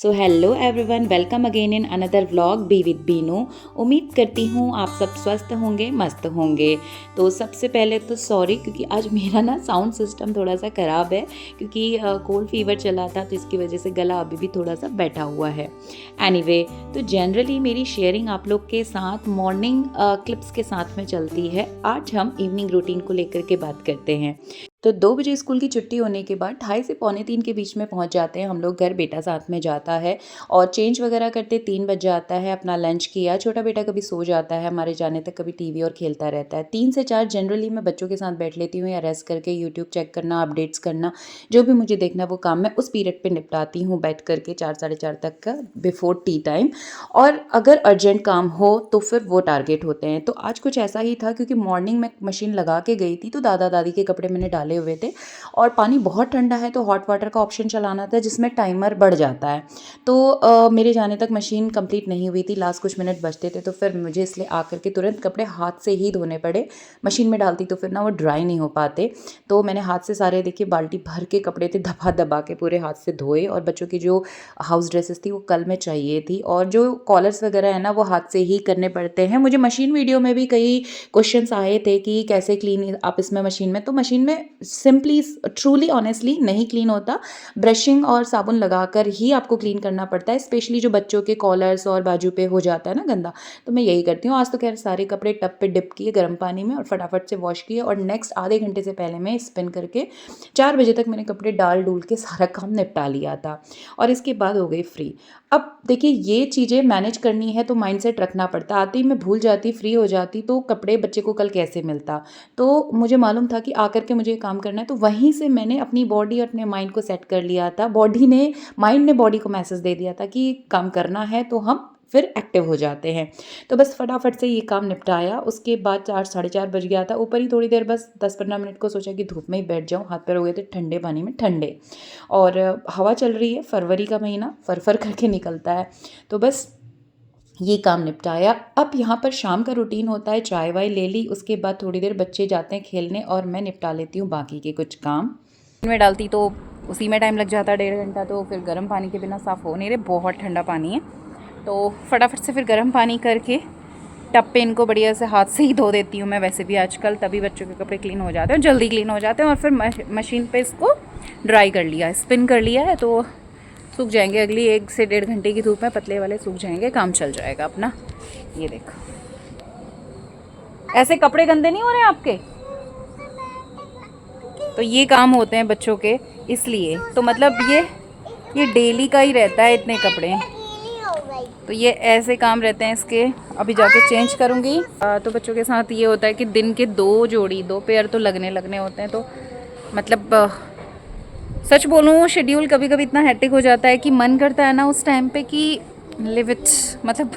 So hello everyone, welcome again in another vlog be with Binu. उम्मीद करती हूँ आप सब स्वस्थ होंगे, मस्त होंगे। तो सबसे पहले तो सॉरी, क्योंकि आज मेरा ना साउंड सिस्टम थोड़ा सा ख़राब है, क्योंकि कोल्ड फीवर चला था, तो इसकी वजह से गला अभी भी थोड़ा सा बैठा हुआ है। एनीवे, तो जनरली मेरी शेयरिंग आप लोग के साथ मॉर्निंग क्लिप्स के साथ में चलती है। आज हम इवनिंग रूटीन को लेकर के बात करते हैं। तो 2 बजे स्कूल की छुट्टी होने के बाद 2:30 से पौने 3 के बीच में पहुंच जाते हैं हम लोग घर। बेटा साथ में जाता है और चेंज वगैरह करते 3 बज जाता है। अपना लंच किया, छोटा बेटा कभी सो जाता है हमारे जाने तक, कभी टीवी और खेलता रहता है। 3 से 4 जनरली मैं बच्चों के साथ बैठ लेती हूँ, या रेस्ट करके यूट्यूब चेक करना, अपडेट्स करना, जो भी मुझे देखना वो काम मैं उस पीरियड पर निपटाती हूँ बैठ करके 4 साढ़े 4 तक का, बिफोर टी टाइम। और अगर अर्जेंट काम हो तो फिर वो टारगेट होते हैं। तो आज कुछ ऐसा ही था, क्योंकि मॉर्निंग में मशीन लगा के गई थी, तो दादा दादी के कपड़े मैंने डाले हुए थे और पानी बहुत ठंडा है, तो हॉट वाटर का ऑप्शन चलाना था जिसमें टाइमर बढ़ जाता है। तो मेरे जाने तक मशीन कंप्लीट नहीं हुई थी, लास्ट कुछ मिनट बचते थे, तो फिर मुझे इसलिए आकर के तुरंत कपड़े हाथ से ही धोने पड़े। मशीन में डालती तो फिर ना वो ड्राई नहीं हो पाते, तो मैंने हाथ से सारे, देखिए बाल्टी भर के कपड़े थे, दबा दबा के पूरे हाथ से धोए। और बच्चों की जो हाउस ड्रेसेस थी वो कल में चाहिए थी, और जो कॉलर्स वगैरह है ना वो हाथ से ही करने पड़ते हैं। मुझे मशीन वीडियो में भी कई क्वेश्चंस आए थे कि कैसे क्लीन आप इसमें मशीन में, तो मशीन में सिंपली ट्रूली ऑनेस्टली नहीं क्लीन होता। ब्रशिंग और साबुन लगाकर ही आपको क्लीन करना पड़ता है, स्पेशली जो बच्चों के कॉलर्स और बाजू पे हो जाता है ना गंदा। तो मैं यही करती हूँ। आज तो खैर सारे कपड़े टब पे डिप किए गर्म पानी में और फटाफट से वॉश किए, और नेक्स्ट आधे घंटे से पहले मैं स्पिन करके 4 बजे तक मैंने कपड़े डाल डूल के सारा काम निपटा लिया था, और इसके बाद हो गई फ्री। अब देखिए, ये चीज़ें मैनेज करनी है तो माइंडसेट रखना पड़ता। आते ही मैं भूल जाती, फ्री हो जाती, तो कपड़े बच्चे को कल कैसे मिलता। तो मुझे मालूम था कि आकर के मुझे ये काम करना है, तो वहीं से मैंने अपनी बॉडी और अपने माइंड को सेट कर लिया था। माइंड ने बॉडी को मैसेज दे दिया था कि काम करना है, तो हम फिर एक्टिव हो जाते हैं। तो बस फटाफट से ये काम निपटाया। उसके बाद 4 साढ़े 4 बज गया था। ऊपर ही थोड़ी देर बस 10-15 मिनट को सोचा कि धूप में ही बैठ जाऊँ, हाथ पैर हो गए थे ठंडे पानी में ठंडे, और हवा चल रही है, फरवरी का महीना फर करके निकलता है। तो बस ये काम निपटाया। अब यहाँ पर शाम का रूटीन होता है, चाय वाय ले ली, उसके बाद थोड़ी देर बच्चे जाते हैं खेलने और मैं निपटा लेती हूँ बाकी के कुछ काम। में डालती तो उसी में टाइम लग जाता 1.5 घंटा, तो फिर गर्म पानी के बिना साफ़ हो नहीं रहे, बहुत ठंडा पानी है। तो फटाफट से फिर गर्म पानी करके टब पे इनको बढ़िया से हाथ से ही धो देती हूँ मैं वैसे भी आजकल, तभी बच्चों के कपड़े क्लीन हो जाते हैं, जल्दी क्लीन हो जाते हैं। और फिर मशीन पे इसको ड्राई कर लिया, स्पिन कर लिया है, तो सूख जाएंगे। अगली 1 से 1.5 घंटे की धूप में पतले वाले सूख जाएंगे, काम चल जाएगा अपना। ये देखो, ऐसे कपड़े गंदे नहीं हो रहे आपके। तो ये काम होते हैं बच्चों के, इसलिए तो मतलब ये डेली का ही रहता है, इतने कपड़े। तो ये ऐसे काम रहते हैं इसके। अभी जाके चेंज करूँगी। तो बच्चों के साथ ये होता है कि दिन के 2 पेयर तो लगने होते हैं। तो मतलब सच बोलूँ, शेड्यूल कभी कभी इतना हेक्टिक हो जाता है कि मन करता है ना उस टाइम पे कि लिव इट, मतलब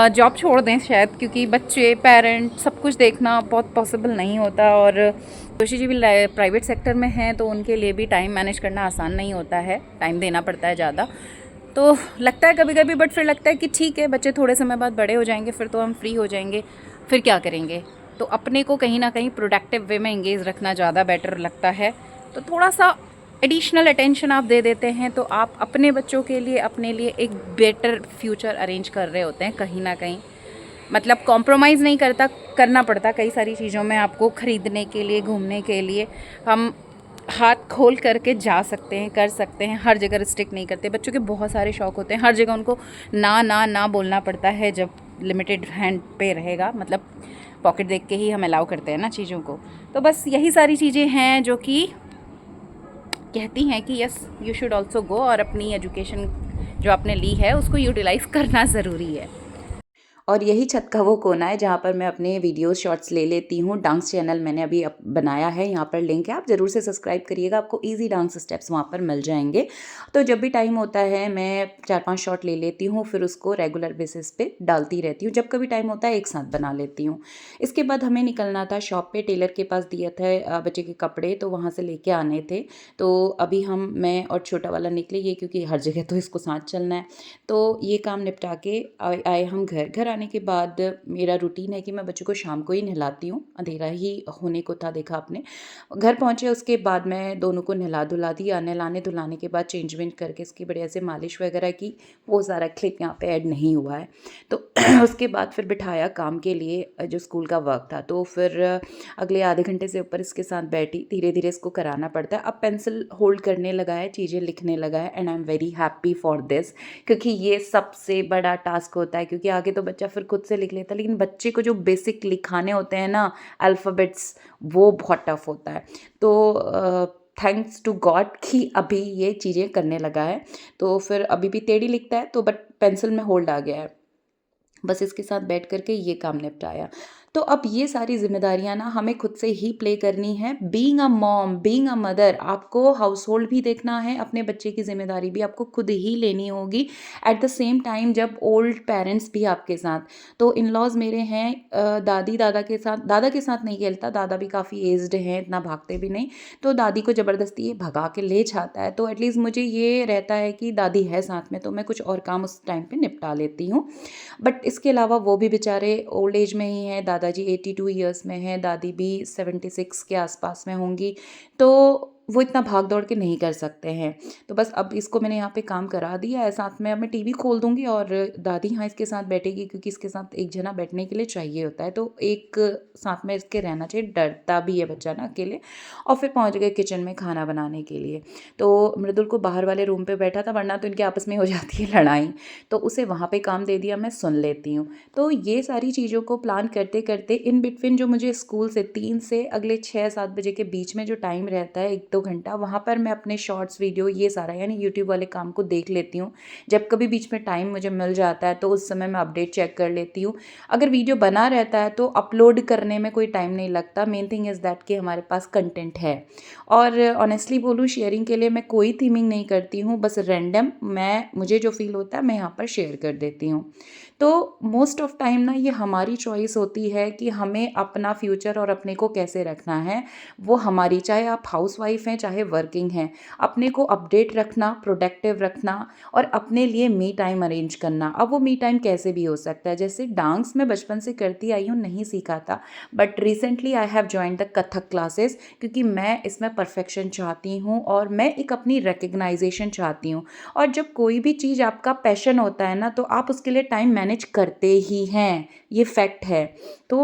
जॉब छोड़ दें शायद, क्योंकि बच्चे, पेरेंट, सब कुछ देखना बहुत पॉसिबल नहीं होता। और जोशी जी भी प्राइवेट सेक्टर में हैं, तो उनके लिए भी टाइम मैनेज करना आसान नहीं होता है, टाइम देना पड़ता है ज़्यादा। तो लगता है कभी कभी, बट फिर लगता है कि ठीक है, बच्चे थोड़े समय बाद बड़े हो जाएंगे, फिर तो हम फ्री हो जाएंगे, फिर क्या करेंगे। तो अपने को कहीं ना कहीं प्रोडक्टिव वे में एंगेज रखना ज़्यादा बेटर लगता है। तो थोड़ा सा एडिशनल अटेंशन आप दे देते हैं, तो आप अपने बच्चों के लिए, अपने लिए एक बेटर फ्यूचर अरेंज कर रहे होते हैं कहीं ना कहीं। मतलब कॉम्प्रोमाइज़ नहीं करना पड़ता कई सारी चीज़ों में। आपको ख़रीदने के लिए, घूमने के लिए हम हाथ खोल करके जा सकते हैं, कर सकते हैं, हर जगह रिस्ट्रिक्ट नहीं करते। बच्चों के बहुत सारे शौक़ होते हैं, हर जगह उनको ना ना ना बोलना पड़ता है जब लिमिटेड हैंड पे रहेगा, मतलब पॉकेट देख के ही हम अलाउ करते हैं ना चीज़ों को। तो बस यही सारी चीज़ें हैं जो कि कहती हैं कि yes, you should also go, और अपनी एजुकेशन जो आपने ली है उसको यूटिलाइज़ करना ज़रूरी है। और यही छत का वो कोना है जहाँ पर मैं अपने वीडियोस शॉर्ट्स ले लेती हूँ। डांस चैनल मैंने अभी बनाया है, यहाँ पर लिंक है, आप ज़रूर से सब्सक्राइब करिएगा, आपको इजी डांस स्टेप्स वहाँ पर मिल जाएंगे। तो जब भी टाइम होता है मैं 4-5 शॉट ले लेती हूँ, फिर उसको रेगुलर बेसिस पे डालती रहती हूँ। जब कभी टाइम होता है एक साथ बना लेती हूँ। इसके बाद हमें निकलना था शॉप पे, टेलर के पास दिया था बच्चे के कपड़े, तो वहाँ से लेके आने थे। तो अभी मैं और छोटा वाला निकले, ये क्योंकि हर जगह तो इसको साथ चलना है। तो ये काम निपटा के आए हम घर आने के बाद मेरा रूटीन है कि मैं बच्चों को शाम को ही नहलाती हूँ, अंधेरा ही होने को था देखा आपने। घर पहुँचे उसके बाद मैं दोनों को नहला धुला दिया, नहलाने धुलाने के बाद चेंज वेंज करके इसकी बढ़िया से मालिश वगैरह की। वो सारा क्लिप यहाँ पे ऐड नहीं हुआ है। तो उसके बाद फिर बिठाया काम के लिए जो स्कूल का वर्क था, तो फिर अगले आधे घंटे से ऊपर इसके साथ बैठी, धीरे धीरे इसको कराना पड़ता है। अब पेंसिल होल्ड करने लगा है, चीज़ें लिखने लगा है, and I am very happy for this, क्योंकि ये सबसे बड़ा टास्क होता है, क्योंकि आगे तो बच्चा फिर खुद से लिख लेता है, लेकिन बच्चे को जो बेसिक लिखाने होते हैं ना, अल्फ़ाबेट्स, वो बहुत टफ होता है। तो थैंक्स टू गॉड कि अभी ये चीज़ें करने लगा है। तो फिर अभी भी टेढ़ी लिखता है, तो बट पेंसिल में होल्ड आ गया है। बस इसके साथ बैठ कर के ये काम निपटाया। तो अब ये सारी ज़िम्मेदारियाँ ना हमें खुद से ही प्ले करनी है। Being a mom, being a mother, आपको हाउस होल्ड भी देखना है, अपने बच्चे की ज़िम्मेदारी भी आपको खुद ही लेनी होगी। एट द सेम टाइम जब ओल्ड पेरेंट्स भी आपके साथ, तो इन लॉज़ मेरे हैं, दादी दादा के साथ नहीं खेलता, दादा भी काफ़ी एज्ड हैं, इतना भागते भी नहीं, तो दादी को ज़बरदस्ती ये भगा के ले जाता है। तो एटलीस्ट मुझे ये रहता है कि दादी है साथ में, तो मैं कुछ और काम उस टाइम पे निपटा लेती हूँ। बट इसके अलावा वो भी बेचारे ओल्ड एज में ही हैं, दादाजी 82 ईयर्स में हैं, दादी भी 76 के आसपास में होंगी, तो वो इतना भाग दौड़ के नहीं कर सकते हैं। तो बस अब इसको मैंने यहाँ पे काम करा दिया है, साथ में अब मैं टीवी खोल दूँगी और दादी यहाँ इसके साथ बैठेगी, क्योंकि इसके साथ एक जना बैठने के लिए चाहिए होता है, तो एक साथ में इसके रहना चाहिए, डरता भी है बच्चा ना अकेले। और फिर पहुँच गए किचन में खाना बनाने के लिए। तो मृदुल को बाहर वाले रूम पे बैठा था, वरना तो इनके आपस में हो जाती है लड़ाई, तो उसे वहाँ पे काम दे दिया, मैं सुन लेती हूँ। तो ये सारी चीज़ों को प्लान करते करते इन बिटवीन जो मुझे स्कूल से 3 से अगले 6-7 बजे के बीच में जो टाइम रहता है 1-2 घंटा, वहाँ पर मैं अपने शॉर्ट्स वीडियो ये सारा यानी यूट्यूब वाले काम को देख लेती हूँ। जब कभी बीच में टाइम मुझे मिल जाता है तो उस समय मैं अपडेट चेक कर लेती हूँ। अगर वीडियो बना रहता है तो अपलोड करने में कोई टाइम नहीं लगता, मेन थिंग इज़ दैट कि हमारे पास कंटेंट है। और ऑनेस्टली बोलूँ, शेयरिंग के लिए मैं कोई थीमिंग नहीं करती हूँ, बस रैंडम मुझे जो फील होता है मैं यहाँ पर शेयर कर देती हूँ। तो मोस्ट ऑफ टाइम ना ये हमारी चॉइस होती है कि हमें अपना फ्यूचर और अपने को कैसे रखना है, वो हमारी, चाहे आप हाउसवाइफ हैं चाहे वर्किंग हैं, अपने को अपडेट रखना, प्रोडक्टिव रखना और अपने लिए मी टाइम अरेंज करना। अब वो मी टाइम कैसे भी हो सकता है, जैसे डांस मैं बचपन से करती आई हूँ, नहीं सीखा था, but recently I have joined the Kathak classes, क्योंकि मैं इसमें परफेक्शन चाहती हूँ और मैं एक अपनी रिकग्नाइजेशन चाहती हूँ। और जब कोई भी चीज़ आपका पैशन होता है ना, तो आप उसके लिए टाइम मैनेज करते ही हैं, ये फैक्ट है। तो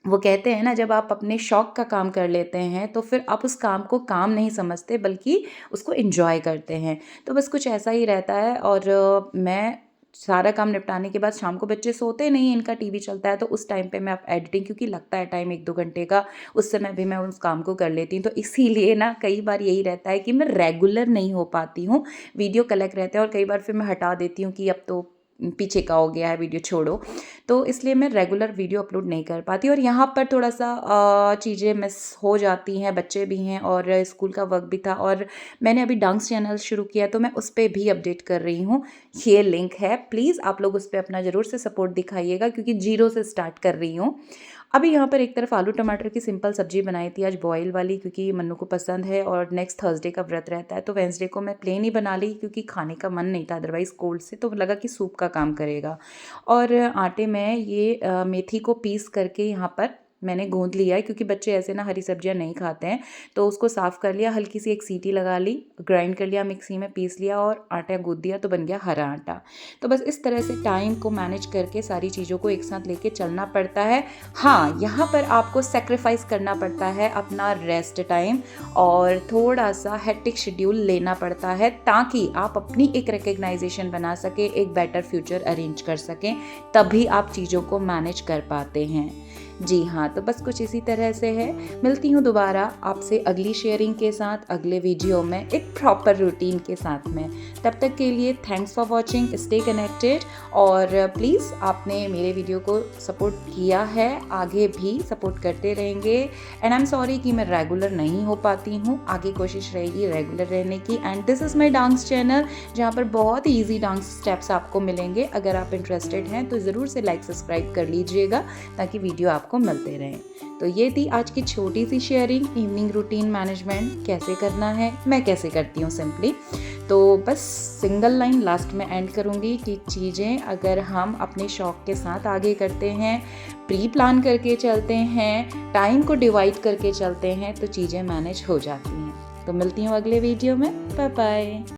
वो कहते हैं ना, जब आप अपने शौक़ का काम कर लेते हैं तो फिर आप उस काम को काम नहीं समझते, बल्कि उसको एंजॉय करते हैं। तो बस कुछ ऐसा ही रहता है। और मैं सारा काम निपटाने के बाद, शाम को बच्चे सोते नहीं, इनका टीवी चलता है, तो उस टाइम पे मैं अब एडिटिंग, क्योंकि लगता है टाइम 1-2 घंटे का, उस समय भी मैं उस काम को कर लेती हूँ। तो इसीलिए ना कई बार यही रहता है कि मैं रेगुलर नहीं हो पाती हूँ, वीडियो कलेक्ट रहते हैं और कई बार फिर मैं हटा देती हूँ कि अब तो पीछे का हो गया है, वीडियो छोड़ो। तो इसलिए मैं रेगुलर वीडियो अपलोड नहीं कर पाती, और यहाँ पर थोड़ा सा चीज़ें मिस हो जाती हैं, बच्चे भी हैं और स्कूल का वर्क भी था, और मैंने अभी डांस चैनल शुरू किया, तो मैं उस पर भी अपडेट कर रही हूँ। ये लिंक है, प्लीज़ आप लोग उस पर अपना ज़रूर से सपोर्ट दिखाइएगा, क्योंकि जीरो से स्टार्ट कर रही हूँ। अभी यहाँ पर एक तरफ आलू टमाटर की सिंपल सब्जी बनाई थी, आज बॉयल वाली, क्योंकि मन्नू को पसंद है और नेक्स्ट थर्सडे का व्रत रहता है, तो वेंसडे को मैं प्लेन ही बना ली, क्योंकि खाने का मन नहीं था अदरवाइज़ कोल्ड से, तो लगा कि सूप का काम करेगा। और आटे में ये मेथी को पीस करके यहाँ पर मैंने गूँध लिया है, क्योंकि बच्चे ऐसे ना हरी सब्जियां नहीं खाते हैं, तो उसको साफ़ कर लिया, हल्की सी एक सीटी लगा ली, ग्राइंड कर लिया, मिक्सी में पीस लिया और आटा गूँध दिया, तो बन गया हरा आटा। तो बस इस तरह से टाइम को मैनेज करके सारी चीज़ों को एक साथ लेके चलना पड़ता है। हाँ, यहाँ पर आपको सेक्रीफाइस करना पड़ता है अपना रेस्ट टाइम, और थोड़ा सा हेक्टिक शेड्यूल लेना पड़ता है, ताकि आप अपनी एक रिकग्नाइजेशन बना सकें, एक बेटर फ्यूचर अरेंज कर सकें, तभी आप चीज़ों को मैनेज कर पाते हैं। जी हाँ, तो बस कुछ इसी तरह से है। मिलती हूँ दोबारा आपसे अगली शेयरिंग के साथ, अगले वीडियो में एक प्रॉपर रूटीन के साथ में। तब तक के लिए thanks for watching, stay connected, और प्लीज़ आपने मेरे वीडियो को सपोर्ट किया है, आगे भी सपोर्ट करते रहेंगे। एंड आई एम सॉरी कि मैं रेगुलर नहीं हो पाती हूँ, आगे कोशिश रहेगी रेगुलर रहने की। And this is my dance channel, जहाँ पर बहुत ही ईजी डांस स्टेप्स आपको मिलेंगे। अगर आप इंटरेस्टेड हैं तो ज़रूर से लाइक सब्सक्राइब कर लीजिएगा, ताकि वीडियो आपको मिलते रहें। तो ये थी आज की छोटी सी शेयरिंग, इवनिंग रूटीन मैनेजमेंट कैसे करना है, मैं कैसे करती हूँ सिंपली। तो बस सिंगल लाइन लास्ट में एंड करूँगी कि चीज़ें अगर हम अपने शौक़ के साथ आगे करते हैं, प्री प्लान करके चलते हैं, टाइम को डिवाइड करके चलते हैं, तो चीज़ें मैनेज हो जाती हैं। तो मिलती हूँ अगले वीडियो में। Bye bye.